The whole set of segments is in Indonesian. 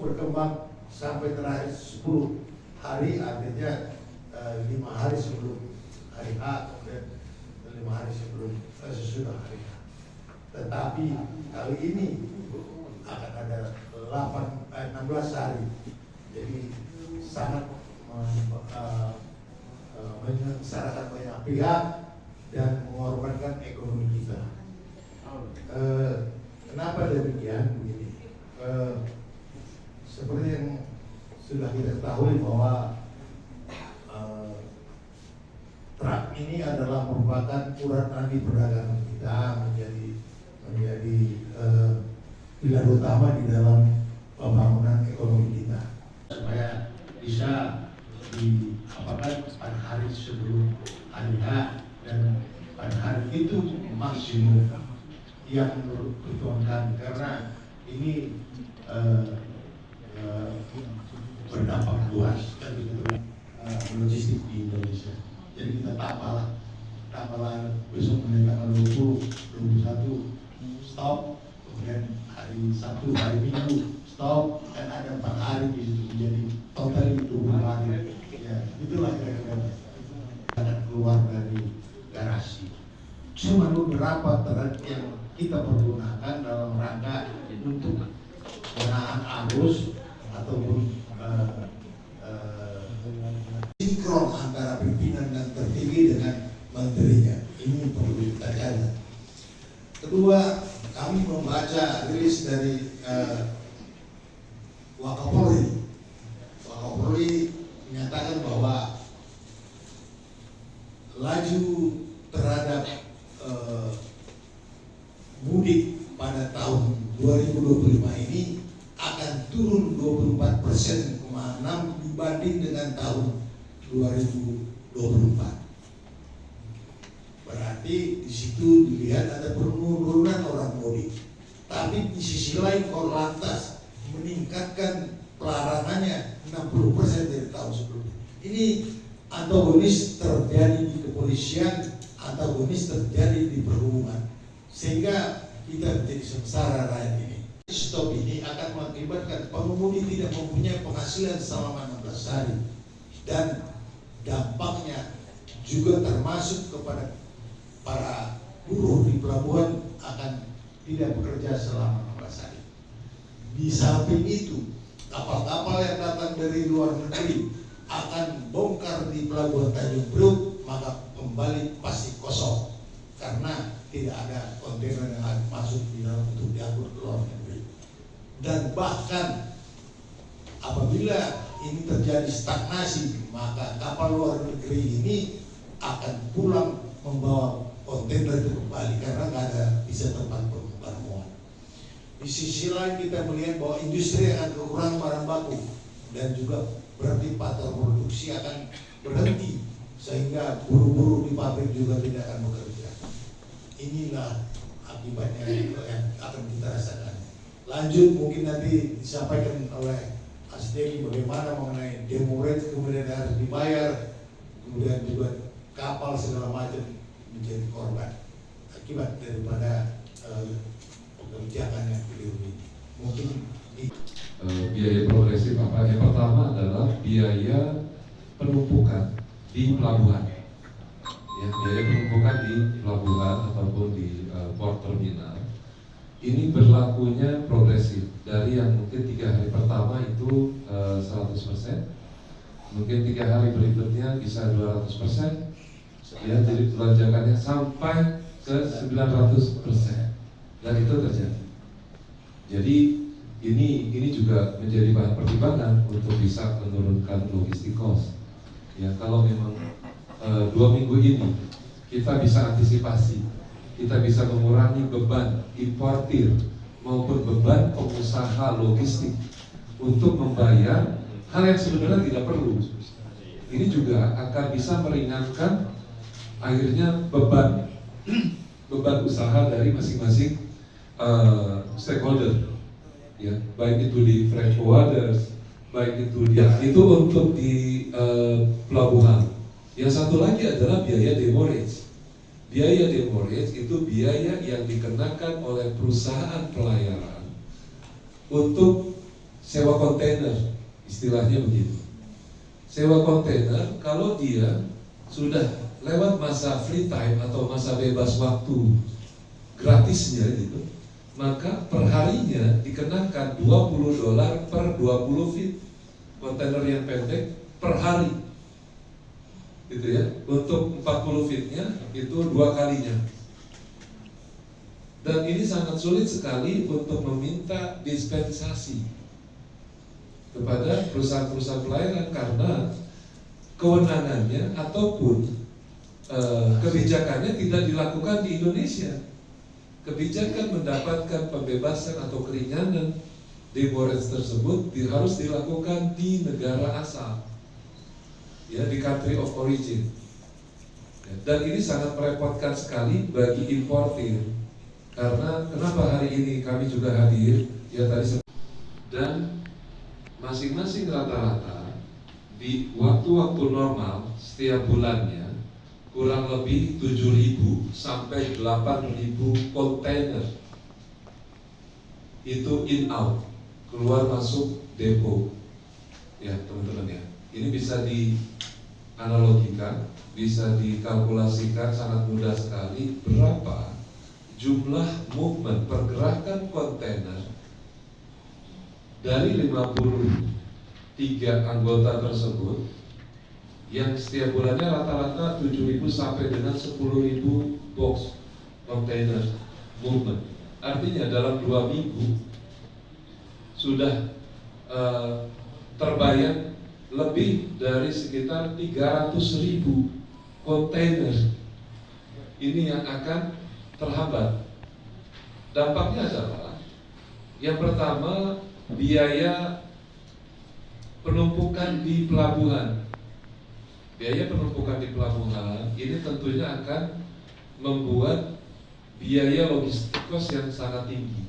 berkembang sampai terakhir 10 hari, artinya 5 hari sebelum hari H, kemudian 5 hari sebelum sesudah hari H. Tetapi kali ini akan ada 16 hari, jadi sangat menyengsarakan banyak pihak dan mengorbankan ekonomi kita. Kenapa demikian? Begini, seperti yang sudah kita ketahui bahwa truk ini adalah merupakan urat nadi perdagangan kita, menjadi pilar utama di dalam pembangunan ekonomi kita, supaya bisa diapakan pada hari sebelum hari H dan pada hari itu maksimum yang menurut perhitungan kami, karena ini berdampak luas kan begitu logistik di Indonesia. Jadi kita tapalah besok tanggal 20, 21 stop, kemudian hari Sabtu, hari Minggu stop, dan ada 4 hari di situ, jadi total 20 hari. Ya, itulah kira-kira akan keluar dari garasi. Cuma beberapa truk yang kita pergunakan dalam rangka untuk menahan arus ataupun sinkron antara pimpinan dan tertinggi dengan menterinya. Ini perlu kita jaga. Kedua, kami membaca rilis dari Wakapolri. Wakapolri menyatakan bahwa laju terhadap mudik pada tahun 2025 ini akan turun 24,6% dibanding dengan tahun 2024. Berarti di situ dilihat ada penurunan orang mudik. Tapi di sisi lain Korlantas meningkatkan pelarangannya 60% dari tahun sebelumnya. Ini antagonis terjadi di kepolisian, antagonis terjadi di perhubungan, sehingga kita menjadi sengsara rakyat ini. Stop ini akan mengakibatkan pengemudi tidak mempunyai penghasilan selama 16 hari, dan dampaknya juga termasuk kepada para buruh di pelabuhan akan tidak bekerja selama 16 hari. Di samping itu, kapal-kapal yang datang dari luar negeri akan bongkar di pelabuhan Tanjung Priok, maka kembali pasti kosong karena tidak ada kontainer yang masuk di dalam untuk diangkut ke luar negeri. Dan bahkan apabila ini terjadi stagnasi, maka kapal luar negeri ini akan pulang membawa kontainer itu kembali karena nggak ada bisa tempat permuat. Di sisi lain kita melihat bahwa industri akan kekurangan barang baku dan juga berarti faktor produksi akan berhenti sehingga buruh-buruh di pabrik juga tidak akan bekerja. Inilah akibatnya yang akan kita rasakan. Lanjut mungkin nanti disampaikan oleh Asdegi bagaimana mengenai demo rate, kemudian harus dibayar, kemudian juga kapal segala macam menjadi korban akibat daripada kebijakan yang keliru ini. Mungkin biaya progresif apa? Yang pertama adalah biaya penumpukan di pelabuhan. Ya, biaya penumpukan di pelabuhan ataupun di port terminal. Ini berlakunya progresif dari yang mungkin 3 hari pertama itu 100%, mungkin 3 hari berikutnya bisa 200%, ya, jadi lonjakannya sampai ke 900%, dan itu terjadi. Jadi ini juga menjadi bahan pertimbangan untuk bisa menurunkan logistik cost. Ya, kalau memang 2 minggu ini kita bisa antisipasi, kita bisa mengurangi beban importir maupun beban pengusaha logistik untuk membayar hal yang sebenarnya tidak perlu. Ini juga akan bisa meringankan akhirnya beban usaha dari masing-masing stakeholder, ya, baik itu di freight forwarders, baik itu itu untuk di pelabuhan. Yang satu lagi adalah biaya demurrage. Biaya demurrage itu biaya yang dikenakan oleh perusahaan pelayaran untuk sewa kontainer, istilahnya begitu. Sewa kontainer kalau dia sudah lewat masa free time atau masa bebas waktu gratisnya gitu, maka perharinya dikenakan $20 per 20 feet kontainer yang pendek per hari, gitu ya. Untuk 40 feetnya itu 2 kalinya. Dan ini sangat sulit sekali untuk meminta dispensasi kepada perusahaan-perusahaan pelayaran karena kewenangannya ataupun kebijakannya tidak dilakukan di Indonesia. Kebijakan mendapatkan pembebasan atau keringanan demurrage tersebut harus dilakukan di negara asal, ya, di country of origin. Dan ini sangat merepotkan sekali bagi importir. Karena kenapa hari ini kami juga hadir, ya tadi, dan masing-masing rata-rata di waktu-waktu normal setiap bulannya kurang lebih 7.000 sampai 8.000 kontainer itu in out, keluar masuk depo, ya teman-teman ya. Ini bisa dianalogikan, bisa dikalkulasikan sangat mudah sekali berapa jumlah movement pergerakan kontainer dari 53 anggota tersebut yang setiap bulannya rata-rata 7.000 sampai dengan 10.000 box kontainer movement. Artinya dalam 2 minggu sudah terbayar lebih dari sekitar 300.000 kontainer ini yang akan terhambat. Dampaknya adalah yang pertama, biaya penumpukan di pelabuhan. Biaya penumpukan di pelabuhan ini tentunya akan membuat biaya logistik cost yang sangat tinggi.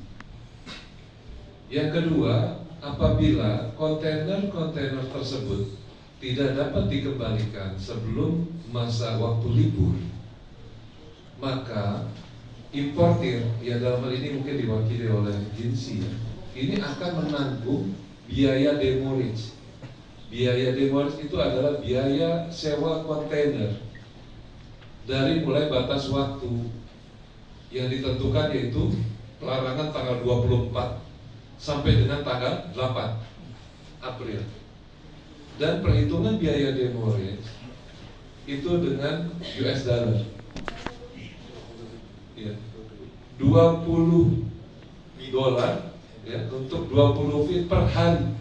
Yang kedua, apabila kontainer-kontainer tersebut tidak dapat dikembalikan sebelum masa waktu libur, maka importir, ya dalam hal ini mungkin diwakili oleh Ginsi, ya, ini akan menanggung biaya demurrage. Biaya demurrage itu adalah biaya sewa kontainer dari mulai batas waktu yang ditentukan, yaitu pelarangan tanggal 24 sampai dengan tanggal 8 April. Dan perhitungan biaya demurrage itu dengan US dollar, ya, $20 ya, untuk 20 feet per hari.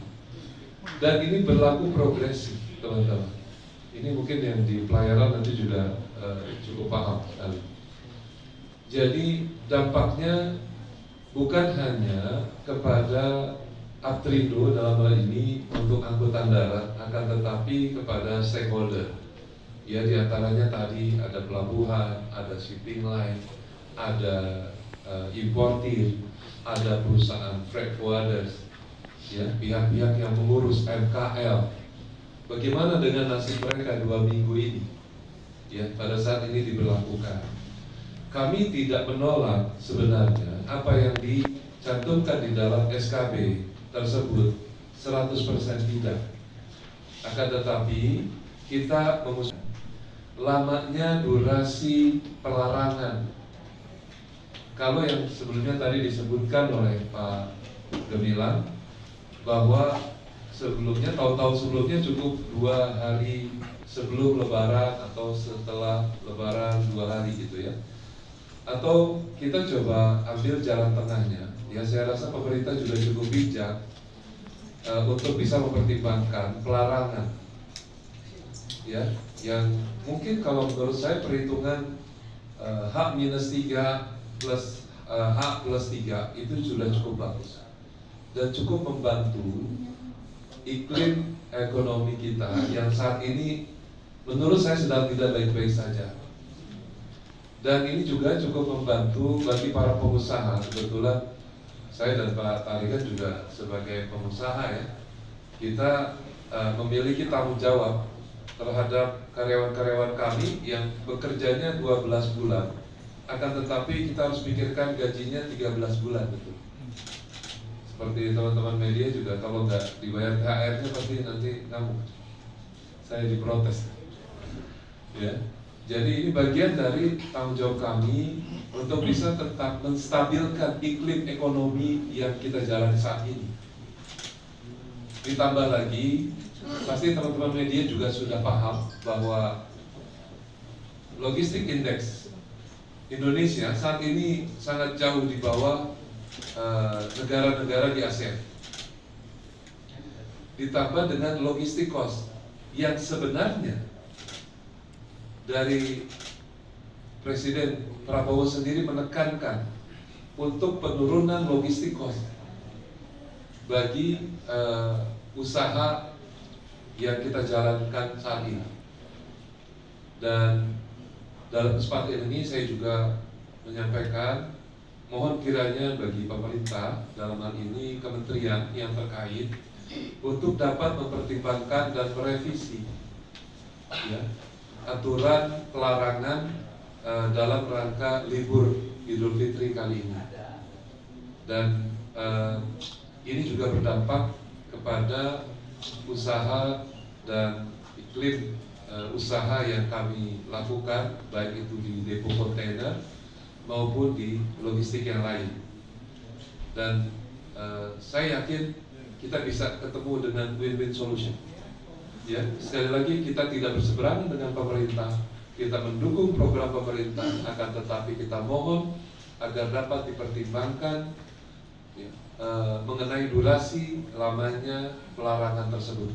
Dan ini berlaku progresif, teman-teman. Ini mungkin yang di pelayaran nanti juga cukup paham sekali. Jadi dampaknya bukan hanya kepada Aptrindo dalam hal ini untuk angkutan darat, akan tetapi kepada stakeholder. Ya, diantaranya tadi ada pelabuhan, ada shipping line, ada importir, ada perusahaan freight forwarders, ya, pihak-pihak yang mengurus MKL. Bagaimana dengan nasib mereka 2 minggu ini? Ya, pada saat ini diberlakukan. Kami tidak menolak sebenarnya apa yang dicantumkan di dalam SKB tersebut 100% tidak. Akan tetapi kita mengusulkan lamanya durasi pelarangan. Kalau yang sebelumnya tadi disebutkan oleh Pak Gemilang bahwa sebelumnya, tahun-tahun sebelumnya cukup 2 hari sebelum Lebaran atau setelah Lebaran 2 hari gitu ya. Atau kita coba ambil jalan tengahnya. Ya, saya rasa pemerintah juga cukup bijak untuk bisa mempertimbangkan pelarangan. Ya, yang mungkin kalau menurut saya perhitungan H-3 plus H+3 itu sudah cukup bagus dan cukup membantu iklim ekonomi kita yang saat ini menurut saya sedang tidak baik-baik saja. Dan ini juga cukup membantu bagi para pengusaha. Kebetulan saya dan Pak Tarikan juga sebagai pengusaha ya, kita memiliki tanggung jawab terhadap karyawan-karyawan kami yang bekerjanya 12 bulan. Akan tetapi kita harus pikirkan gajinya 13 bulan gitu. seperti teman-teman media juga kalau nggak dibayar THR-nya pasti nanti ngamuk. Saya diprotes. Ya, jadi ini bagian dari tanggung jawab kami untuk bisa tetap menstabilkan iklim ekonomi yang kita jalani saat ini. Ditambah lagi, pasti teman-teman media juga sudah paham bahwa logistik indeks Indonesia saat ini sangat jauh di bawah negara-negara di ASEAN. Ditambah dengan logistik cost yang sebenarnya dari Presiden Prabowo sendiri menekankan untuk penurunan logistik cost bagi usaha yang kita jalankan saat ini. Dan dalam kesempatan ini saya juga menyampaikan mohon kiranya bagi pemerintah, dalam hal ini kementerian yang terkait, untuk dapat mempertimbangkan dan merevisi ya, aturan pelarangan dalam rangka libur Idul Fitri kali ini. Dan ini juga berdampak kepada usaha dan iklim usaha yang kami lakukan, baik itu di depo kontainer maupun di logistik yang lain. Dan saya yakin kita bisa ketemu dengan win-win solution. Ya, sekali lagi kita tidak berseberangan dengan pemerintah, kita mendukung program pemerintah, akan tetapi kita mohon agar dapat dipertimbangkan ya, mengenai durasi lamanya pelarangan tersebut.